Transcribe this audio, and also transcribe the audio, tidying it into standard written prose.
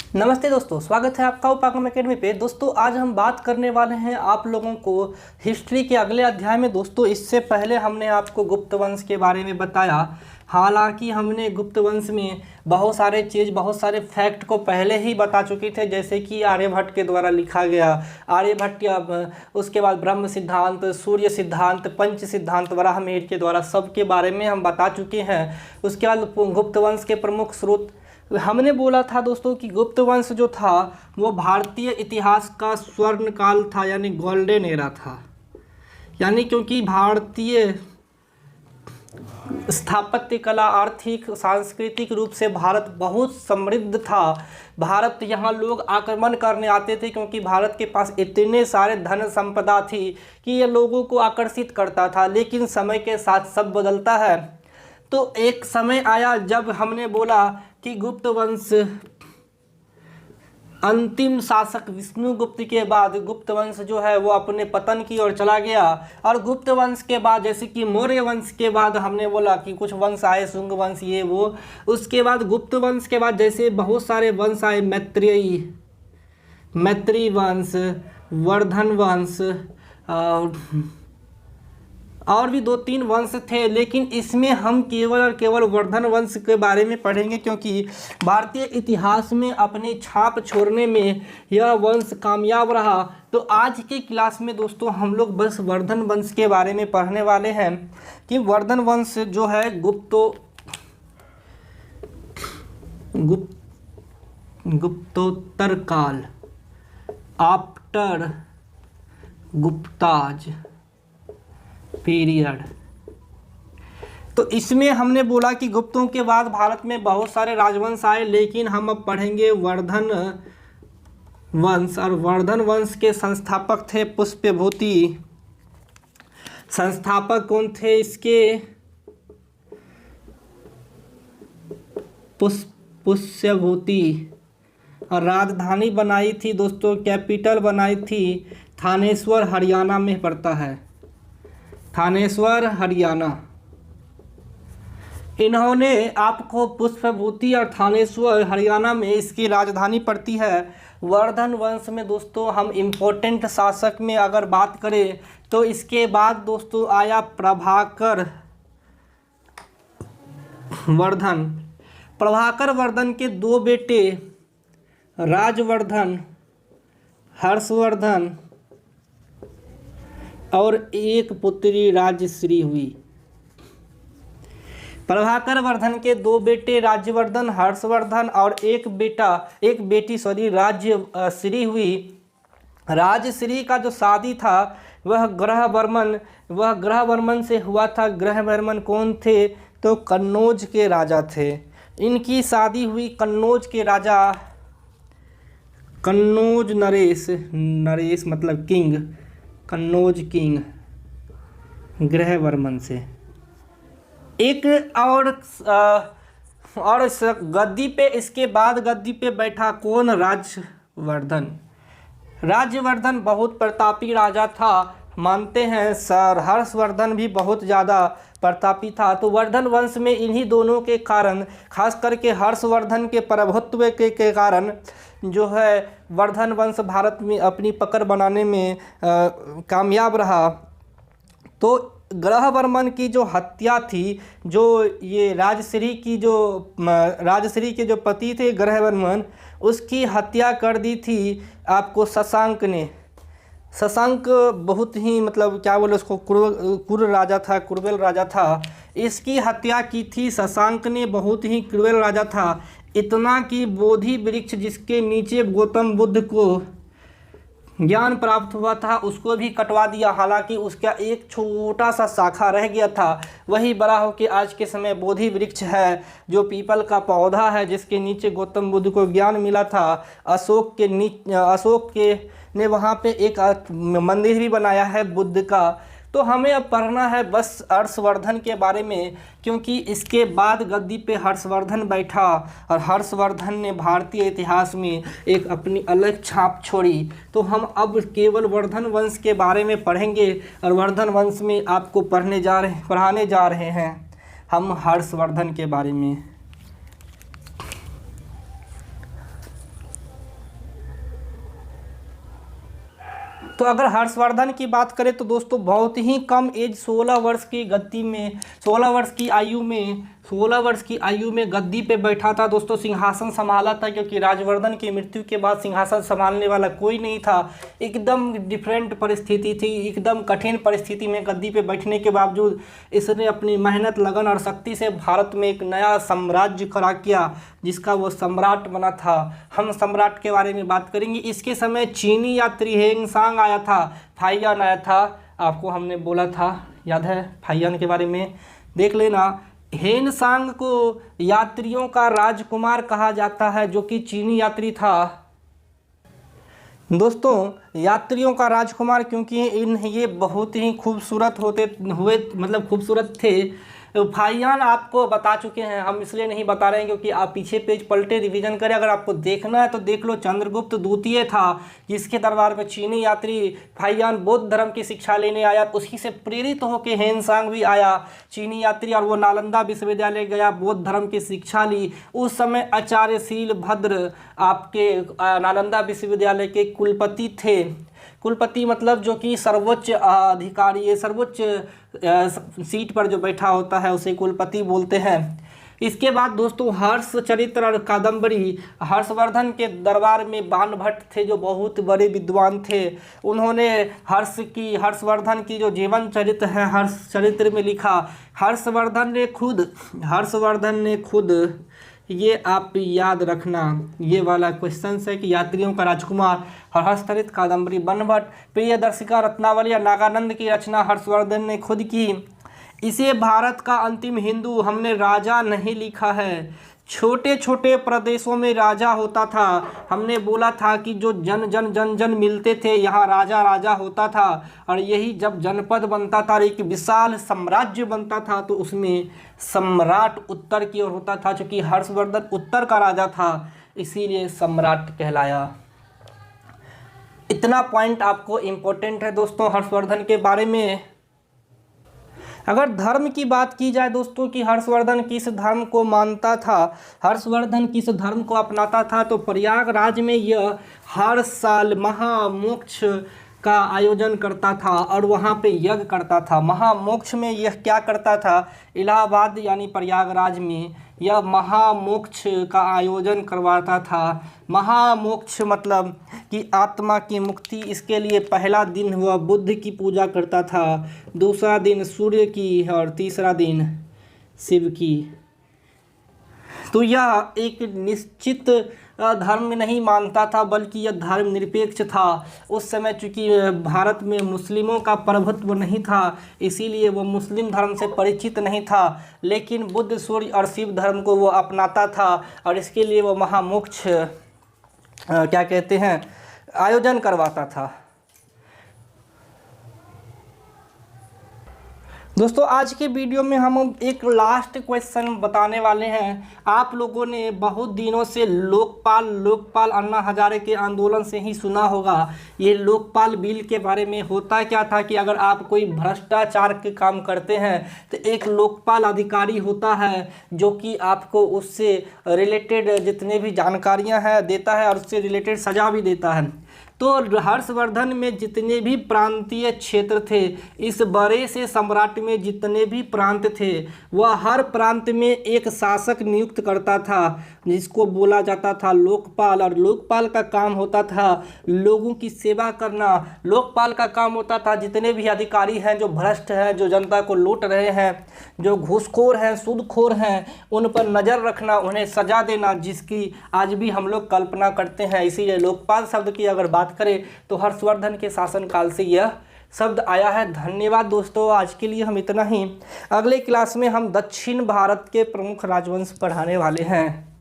नमस्ते दोस्तों, स्वागत है आपका उपागम एकेडमी पे। दोस्तों आज हम बात करने वाले हैं आप लोगों को हिस्ट्री के अगले अध्याय में। दोस्तों इससे पहले हमने आपको गुप्त वंश के बारे में बताया। हालांकि हमने गुप्त वंश में बहुत सारे फैक्ट को पहले ही बता चुके थे, जैसे कि आर्यभट्ट के द्वारा लिखा गया। आर्यभट्ट या उसके बाद ब्रह्म सिद्धांत, सूर्य सिद्धांत, पंच सिद्धांत वराहमिहिर के द्वारा सबके बारे में हम बता चुके हैं। उसके बाद गुप्त वंश के प्रमुख स्रोत हमने बोला था दोस्तों कि गुप्त वंश जो था वो भारतीय इतिहास का स्वर्ण काल था, यानी गोल्डन एरा था। यानी क्योंकि भारतीय स्थापत्य कला, आर्थिक, सांस्कृतिक रूप से भारत बहुत समृद्ध था। भारत यहाँ लोग आक्रमण करने आते थे क्योंकि भारत के पास इतने सारे धन संपदा थी कि ये लोगों को आकर्षित करता था। लेकिन समय के साथ सब बदलता है। तो एक समय आया जब हमने बोला कि गुप्त वंश अंतिम शासक विष्णुगुप्त के बाद गुप्त वंश जो है वो अपने पतन की ओर चला गया। और गुप्त वंश के बाद जैसे कि मौर्य वंश के बाद हमने बोला कि कुछ वंश आए, शुंग वंश, ये वो। उसके बाद गुप्त वंश के बाद जैसे बहुत सारे वंश आए, मैत्री वंश, वर्धन वंश और भी 2-3 वंश थे। लेकिन इसमें हम केवल और केवल वर्धन वंश के बारे में पढ़ेंगे क्योंकि भारतीय इतिहास में अपनी छाप छोड़ने में यह वंश कामयाब रहा। तो आज के क्लास में दोस्तों हम लोग बस वर्धन वंश के बारे में पढ़ने वाले हैं कि वर्धन वंश जो है गुप्तोत्तर काल, आफ्टर गुप्ताज पीरियड। तो इसमें हमने बोला कि गुप्तों के बाद भारत में बहुत सारे राजवंश आए, लेकिन हम अब पढ़ेंगे वर्धन वंश। और वर्धन वंश के संस्थापक थे पुष्यभूति। संस्थापक कौन थे इसके? पुष्यभूति। और राजधानी बनाई थी दोस्तों, कैपिटल बनाई थी थानेश्वर, हरियाणा में पड़ता है, थानेश्वर हरियाणा। इन्होंने आपको पुष्यभूति और थानेश्वर हरियाणा में इसकी राजधानी पड़ती है। वर्धन वंश में दोस्तों हम इम्पोर्टेंट शासक में अगर बात करें तो इसके बाद दोस्तों आया प्रभाकर वर्धन। प्रभाकर वर्धन के 2 बेटे राजवर्धन, हर्षवर्धन और एक पुत्री राजश्री हुई। प्रभाकर वर्धन के 2 बेटे राजवर्धन, हर्षवर्धन और एक बेटी राजश्री हुई। राजश्री का जो शादी था वह ग्रहवर्मन से हुआ था। ग्रहवर्मन कौन थे? तो कन्नौज के राजा थे। इनकी शादी हुई कन्नौज के राजा, कन्नौज नरेश मतलब किंग, कन्नौज किंग ग्रहवर्मन से। एक और गद्दी पे, इसके बाद गद्दी पे बैठा कौन? राजवर्धन। राजवर्धन बहुत प्रतापी राजा था, मानते हैं सर। हर्षवर्धन भी बहुत ज़्यादा प्रतापी था। तो वर्धन वंश में इन्हीं दोनों के कारण, खास करके हर्षवर्धन के प्रभुत्व के कारण जो है वर्धन वंश भारत में अपनी पकड़ बनाने में कामयाब रहा। तो ग्रहवर्मन की जो हत्या थी, जो ये राजश्री के जो पति थे ग्रहवर्मन, उसकी हत्या कर दी थी आपको शशांक ने। शशांक बहुत ही मतलब क्या बोले उसको, कुरुबेल राजा था। इसकी हत्या की थी शशांक ने। बहुत ही क्रूर राजा था, इतना कि बोधि वृक्ष जिसके नीचे गौतम बुद्ध को ज्ञान प्राप्त हुआ था उसको भी कटवा दिया। हालांकि उसका एक छोटा सा शाखा रह गया था, वही बड़ा होकर आज के समय बोधि वृक्ष है, जो पीपल का पौधा है जिसके नीचे गौतम बुद्ध को ज्ञान मिला था। अशोक ने वहाँ पे एक मंदिर भी बनाया है बुद्ध का। तो हमें अब पढ़ना है बस हर्षवर्धन के बारे में, क्योंकि इसके बाद गद्दी पे हर्षवर्धन बैठा और हर्षवर्धन ने भारतीय इतिहास में एक अपनी अलग छाप छोड़ी। तो हम अब केवल वर्धन वंश के बारे में पढ़ेंगे और वर्धन वंश में आपको पढ़ाने जा रहे हैं हम हर्षवर्धन के बारे में। तो अगर हर्षवर्धन की बात करें तो दोस्तों बहुत ही कम एज 16 वर्ष की गद्दी में 16 वर्ष की आयु में गद्दी पे बैठा था दोस्तों, सिंहासन संभाला था, क्योंकि राजवर्धन की मृत्यु के बाद सिंहासन संभालने वाला कोई नहीं था। एकदम डिफरेंट परिस्थिति थी, एकदम कठिन परिस्थिति में गद्दी पे बैठने के बावजूद इसने अपनी मेहनत, लगन और शक्ति से भारत में एक नया साम्राज्य खड़ा किया, जिसका वो सम्राट बना था। हम सम्राट के बारे में बात करेंगे। इसके समय चीनी यात्री हेंगसांग आया था, फाइयान आया था, आपको हमने बोला था, याद है? फाइयान के बारे में देख लेना। हेंगसांग को यात्रियों का राजकुमार कहा जाता है, जो कि चीनी यात्री था। दोस्तों यात्रियों का राजकुमार क्योंकि ये बहुत ही खूबसूरत खूबसूरत थे। फाइयान आपको बता चुके हैं, हम इसलिए नहीं बता रहे हैं क्योंकि आप पीछे पेज पलटे, रिवीजन करें। अगर आपको देखना है तो देख लो। चंद्रगुप्त द्वितीय था, जिसके दरबार में चीनी यात्री फाइयान बौद्ध धर्म की शिक्षा लेने आया। उसी से प्रेरित होकर हेंगसांग भी आया, चीनी यात्री, और वो नालंदा विश्वविद्यालय गया, बौद्ध धर्म की शिक्षा ली। उस समय आचार्य शीलभद्र आपके नालंदा विश्वविद्यालय के कुलपति थे। कुलपति मतलब जो कि सर्वोच्च अधिकारी, सर्वोच्च सीट पर जो बैठा होता है उसे कुलपति बोलते हैं। इसके बाद दोस्तों हर्षचरित्र और कादंबरी, हर्षवर्धन के दरबार में बाणभट्ट थे जो बहुत बड़े विद्वान थे। उन्होंने हर्षवर्धन की जो जीवन चरित्र है हर्षचरित्र में लिखा। हर्षवर्धन ने खुद ये आप याद रखना, ये वाला क्वेश्चन है कि यात्रियों का राजकुमार, हर्षचरित्र, कादंबरी, बाणभट्ट, प्रियदर्शिका, रत्नावली और नागानंद की रचना हर्षवर्धन ने खुद की। इसे भारत का अंतिम हिंदू, हमने राजा नहीं लिखा है। छोटे छोटे प्रदेशों में राजा होता था, हमने बोला था कि जो जन मिलते थे, यहाँ राजा होता था। और यही जब जनपद बनता था, एक विशाल साम्राज्य बनता था, तो उसमें सम्राट उत्तर की ओर होता था। क्योंकि हर्षवर्धन उत्तर का राजा था, इसीलिए सम्राट कहलाया। इतना पॉइंट आपको इम्पोर्टेंट है दोस्तों हर्षवर्धन के बारे में। अगर धर्म की बात की जाए दोस्तों कि हर्षवर्धन किस धर्म को मानता था, हर्षवर्धन किस धर्म को अपनाता था, तो प्रयागराज में यह हर साल महामोक्ष का आयोजन करता था और वहाँ पे यज्ञ करता था। महामोक्ष में यह क्या करता था? इलाहाबाद यानी प्रयागराज में यह महामोक्ष का आयोजन करवाता था। महामोक्ष मतलब कि आत्मा की मुक्ति। इसके लिए पहला दिन वह बुद्ध की पूजा करता था, दूसरा दिन सूर्य की और तीसरा दिन शिव की। तो यह एक निश्चित धर्म नहीं मानता था, बल्कि यह धर्म निरपेक्ष था। उस समय चूँकि भारत में मुस्लिमों का प्रभुत्व नहीं था, इसीलिए वो मुस्लिम धर्म से परिचित नहीं था। लेकिन बुद्ध, सूर्य और शिव धर्म को वो अपनाता था और इसके लिए वो महामोक्ष आयोजन करवाता था। दोस्तों आज के वीडियो में हम एक लास्ट क्वेश्चन बताने वाले हैं। आप लोगों ने बहुत दिनों से लोकपाल अन्ना हजारे के आंदोलन से ही सुना होगा। ये लोकपाल बिल के बारे में होता क्या था कि अगर आप कोई भ्रष्टाचार के काम करते हैं तो एक लोकपाल अधिकारी होता है जो कि आपको उससे रिलेटेड जितने भी जानकारियां हैं देता है और उससे रिलेटेड सज़ा भी देता है। तो हर्षवर्धन में जितने भी प्रांतीय क्षेत्र थे, इस बड़े से सम्राट में जितने भी प्रांत थे, वह हर प्रांत में एक शासक नियुक्त करता था जिसको बोला जाता था लोकपाल। और लोकपाल का काम होता था लोगों की सेवा करना। लोकपाल का काम होता था जितने भी अधिकारी हैं जो भ्रष्ट हैं, जो जनता को लूट रहे हैं, जो घूसखोर हैं, सूदखोर हैं, उन पर नज़र रखना, उन्हें सजा देना, जिसकी आज भी हम लोग कल्पना करते हैं। इसीलिए लोकपाल शब्द की अगर बात करें तो हर्षवर्धन के शासनकाल से यह शब्द आया है। धन्यवाद दोस्तों, आज के लिए हम इतना ही। अगले क्लास में हम दक्षिण भारत के प्रमुख राजवंश पढ़ाने वाले हैं।